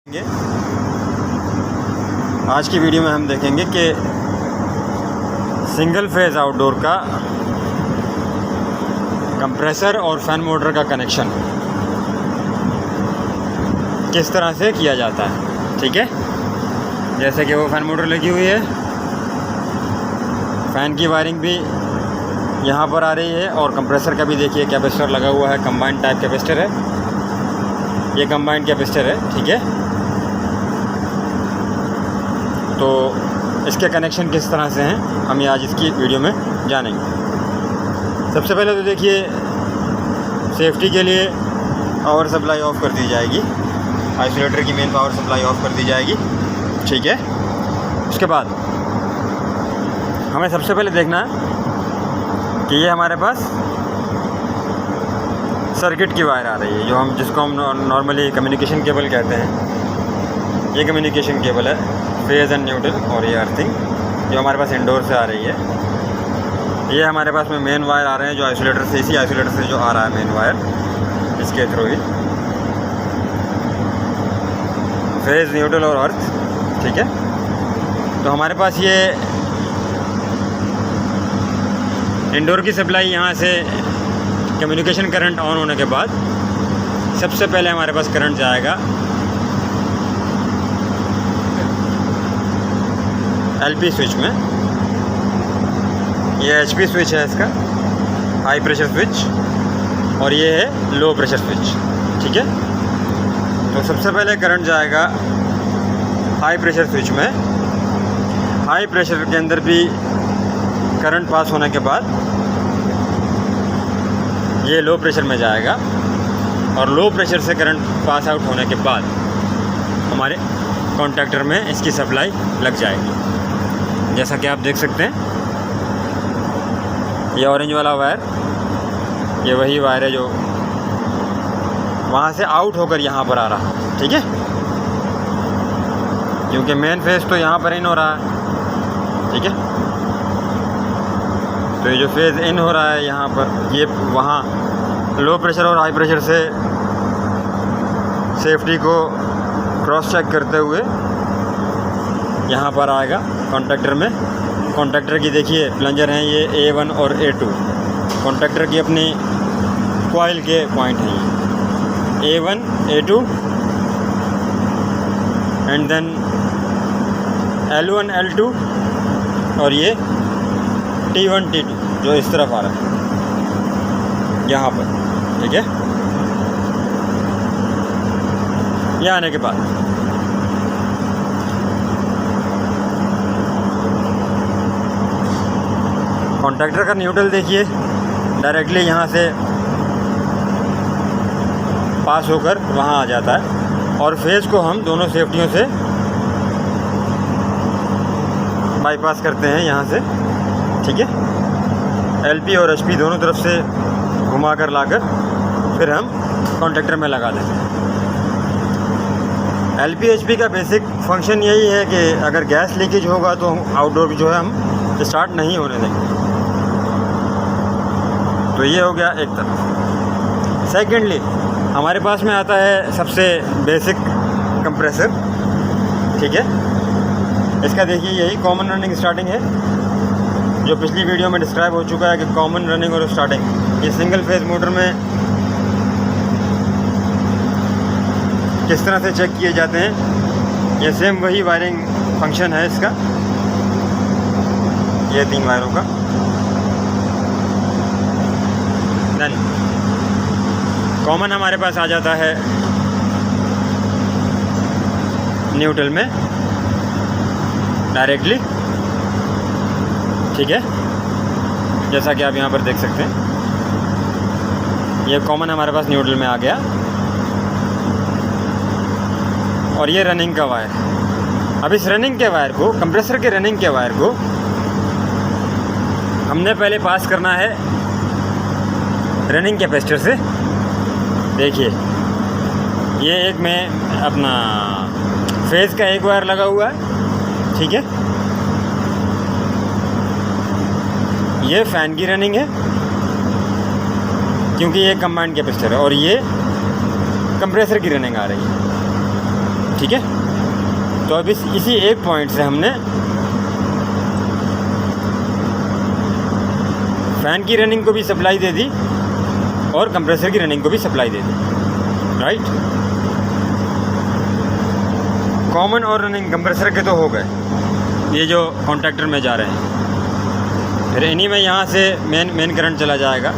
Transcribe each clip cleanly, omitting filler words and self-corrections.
आज की वीडियो में हम देखेंगे कि सिंगल फेज़ आउटडोर का कंप्रेसर और फैन मोटर का कनेक्शन किस तरह से किया जाता है। ठीक है, जैसे कि वो फैन मोटर लगी हुई है, फ़ैन की वायरिंग भी यहाँ पर आ रही है और कंप्रेसर का भी देखिए कैपेसिटर लगा हुआ है, कंबाइंड टाइप कैपेसिटर है, ये कंबाइंड कैपेसिटर है। ठीक है, तो इसके कनेक्शन किस तरह से हैं हम आज इसकी वीडियो में जानेंगे। सबसे पहले तो देखिए, सेफ्टी के लिए पावर सप्लाई ऑफ़ कर दी जाएगी, आइसोलेटर की मेन पावर सप्लाई ऑफ़ कर दी जाएगी। ठीक है, उसके बाद हमें सबसे पहले देखना है कि ये हमारे पास सर्किट की वायर आ रही है, जिसको हम नॉर्मली कम्युनिकेशन केबल कहते हैं। ये कम्युनिकेशन केबल है, फेज़ एंड न्यूट्रल, और ये अर्थिंग जो हमारे पास इंडोर से आ रही है। ये हमारे पास में मेन वायर आ रहे हैं जो आइसोलेटर से, इसी आइसोलेटर से जो आ रहा है मेन वायर, इसके थ्रू ही फेज़, न्यूट्रल और अर्थ। ठीक है, तो हमारे पास ये इंडोर की सप्लाई यहाँ से कम्युनिकेशन करंट ऑन होने के बाद सबसे पहले हमारे पास करंट जाएगा एलपी स्विच में। ये एचपी स्विच है इसका, हाई प्रेशर स्विच, और ये है लो प्रेशर स्विच। ठीक है, तो सबसे पहले करंट जाएगा हाई प्रेशर स्विच में। हाई प्रेशर के अंदर भी करंट पास होने के बाद ये लो प्रेशर में जाएगा, और लो प्रेशर से करंट पास आउट होने के बाद हमारे कॉन्टैक्टर में इसकी सप्लाई लग जाएगी। जैसा कि आप देख सकते हैं, ये ऑरेंज वाला वायर, ये वही वायर है जो वहाँ से आउट होकर यहाँ पर आ रहा है। ठीक है, क्योंकि मेन फेस तो यहाँ पर इन हो रहा है। ठीक है, तो ये जो फेज़ इन हो रहा है यहाँ पर, ये वहाँ लो प्रेशर और हाई प्रेशर से सेफ्टी को क्रॉस चेक करते हुए यहाँ पर आएगा कॉन्टैक्टर में। कॉन्टैक्टर की देखिए प्लंजर हैं ये A1 और A2, कॉन्टैक्टर की अपनी कॉइल के पॉइंट हैं ये A1 A2 and then L1 L2, और ये T1 T2 जो इस तरफ आ रहा है यहाँ पर। ठीक है, ये आने के बाद कॉन्टैक्टर का न्यूट्रल देखिए डायरेक्टली यहाँ से पास होकर वहाँ आ जाता है, और फेज़ को हम दोनों सेफ्टियों से बाईपास करते हैं यहाँ से। ठीक है, एलपी और एचपी दोनों तरफ से घुमा कर लाकर फिर हम कॉन्टैक्टर में लगा देते हैं। एलपी एचपी का बेसिक फंक्शन यही है कि अगर गैस लीकेज होगा तो आउटडोर जो है हम स्टार्ट नहीं होने देंगे। तो ये हो गया एक तरफ। सेकेंडली हमारे पास में आता है सबसे बेसिक कंप्रेसर। ठीक है, इसका देखिए यही कॉमन रनिंग स्टार्टिंग है जो पिछली वीडियो में डिस्क्राइब हो चुका है कि कॉमन रनिंग और स्टार्टिंग ये सिंगल फेज़ मोटर में किस तरह से चेक किए जाते हैं। ये सेम वही वायरिंग फंक्शन है इसका, ये 3 वायरों का। देन कॉमन हमारे पास आ जाता है न्यूट्रल में डायरेक्टली। ठीक है, जैसा कि आप यहाँ पर देख सकते हैं, ये कॉमन हमारे पास न्यूट्रल में आ गया, और ये रनिंग का वायर। अब इस रनिंग के वायर को, कंप्रेसर के रनिंग के वायर को हमने पहले पास करना है रनिंग कैपेसिटर से। देखिए, ये एक में अपना फेज़ का एक वायर लगा हुआ है। ठीक है, ये फ़ैन की रनिंग है क्योंकि ये कंबाइंड कैपेसिटर है, और ये कंप्रेसर की रनिंग आ रही है। ठीक है। तो अब इसी एक पॉइंट से हमने फ़ैन की रनिंग को भी सप्लाई दे दी और कंप्रेसर की रनिंग को भी सप्लाई दे दी, राइट। कॉमन और रनिंग कंप्रेसर के तो हो गए, ये जो कॉन्टैक्टर में जा रहे हैं। फिर इन्हीं में यहाँ से मेन करंट चला जाएगा,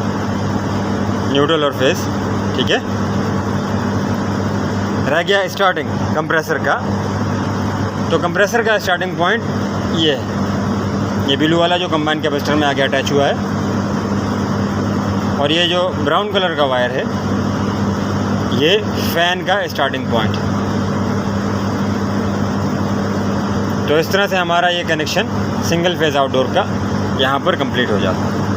न्यूट्रल और फेस, ठीक है। रह गया स्टार्टिंग कंप्रेसर का। तो कंप्रेसर का स्टार्टिंग पॉइंट ये है, ये ब्लू वाला जो कंबाइन कैपेसिटर में आगे अटैच हुआ है, और ये जो ब्राउन कलर का वायर है ये फ़ैन का स्टार्टिंग पॉइंट। तो इस तरह से हमारा ये कनेक्शन सिंगल फेज़ आउटडोर का यहाँ पर कंप्लीट हो जाता है।